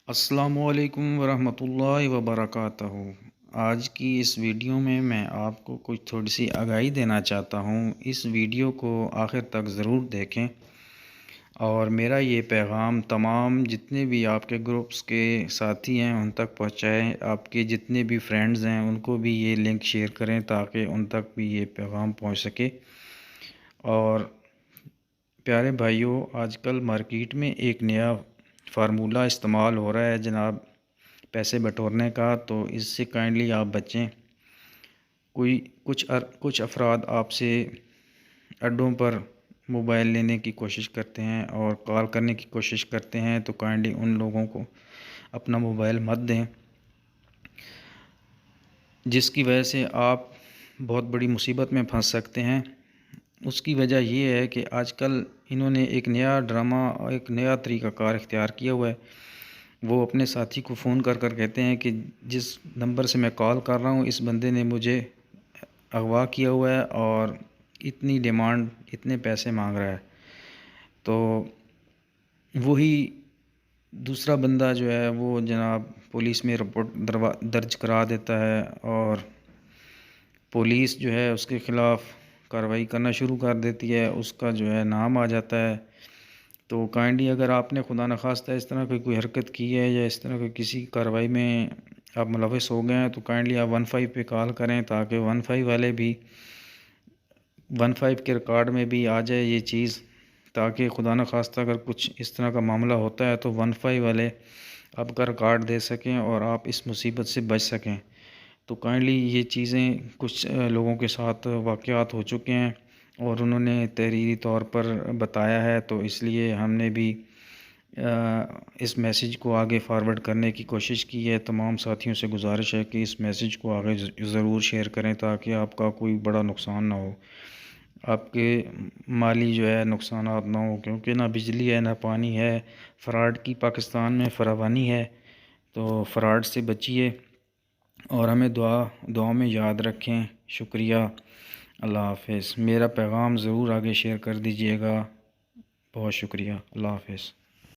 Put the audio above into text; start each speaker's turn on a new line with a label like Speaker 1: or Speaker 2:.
Speaker 1: السلام علیکم ورحمۃ اللہ وبرکاتہ۔ آج کی اس ویڈیو میں آپ کو کچھ تھوڑی سی آگاہی دینا چاہتا ہوں۔ اس ویڈیو کو آخر تک ضرور دیکھیں اور میرا یہ پیغام تمام جتنے بھی آپ کے گروپس کے ساتھی ہیں ان تک پہنچائیں۔ آپ کے جتنے بھی فرینڈز ہیں ان کو بھی یہ لنک شیئر کریں تاکہ ان تک بھی یہ پیغام پہنچ سکے۔ اور پیارے بھائیوں، آج کل مارکیٹ میں ایک نیا فارمولہ استعمال ہو رہا ہے جناب پیسے بٹورنے کا، تو اس سے کائنڈلی آپ بچیں۔ کچھ افراد آپ سے اڈوں پر موبائل لینے کی کوشش کرتے ہیں اور کال کرنے کی کوشش کرتے ہیں، تو کائنڈلی ان لوگوں کو اپنا موبائل مت دیں، جس کی وجہ سے آپ بہت بڑی مصیبت میں پھنس سکتے ہیں۔ اس کی وجہ یہ ہے کہ آج کل انہوں نے ایک نیا ڈرامہ، ایک نیا طریقہ کار اختیار کیا ہوا ہے۔ وہ اپنے ساتھی کو فون کر کہتے ہیں کہ جس نمبر سے میں کال کر رہا ہوں اس بندے نے مجھے اغوا کیا ہوا ہے اور اتنی ڈیمانڈ، اتنے پیسے مانگ رہا ہے۔ تو وہی دوسرا بندہ جو ہے وہ جناب پولیس میں رپورٹ درج کرا دیتا ہے اور پولیس جو ہے اس کے خلاف کارروائی کرنا شروع کر دیتی ہے، اس کا جو ہے نام آ جاتا ہے۔ تو کائنڈلی اگر آپ نے خدا نخواستہ اس طرح کی کوئی حرکت کی ہے یا اس طرح کی کسی کارروائی میں آپ ملوث ہو گئے ہیں، تو کائنڈلی آپ 15 پہ کال کریں تاکہ 15 والے بھی 15 کے ریکارڈ میں بھی آ جائے یہ چیز، تاکہ خدا نخواستہ اگر کچھ اس طرح کا معاملہ ہوتا ہے تو 15 والے آپ کا ریکارڈ دے سکیں اور آپ اس مصیبت سے بچ سکیں۔ تو کائنڈلی یہ چیزیں کچھ لوگوں کے ساتھ واقعات ہو چکے ہیں اور انہوں نے تحریری طور پر بتایا ہے، تو اس لیے ہم نے بھی اس میسیج کو آگے فارورڈ کرنے کی کوشش کی ہے۔ تمام ساتھیوں سے گزارش ہے کہ اس میسیج کو آگے ضرور شیئر کریں تاکہ آپ کا کوئی بڑا نقصان نہ ہو، آپ کے مالی جو ہے نقصانات نہ ہو، کیونکہ نہ بجلی ہے نہ پانی ہے، فراڈ کی پاکستان میں فراوانی ہے۔ تو فراڈ سے بچیے اور ہمیں دعا میں یاد رکھیں۔ شکریہ، اللہ حافظ۔ میرا پیغام ضرور آگے شیئر کر دیجیے گا۔ بہت شکریہ، اللہ حافظ۔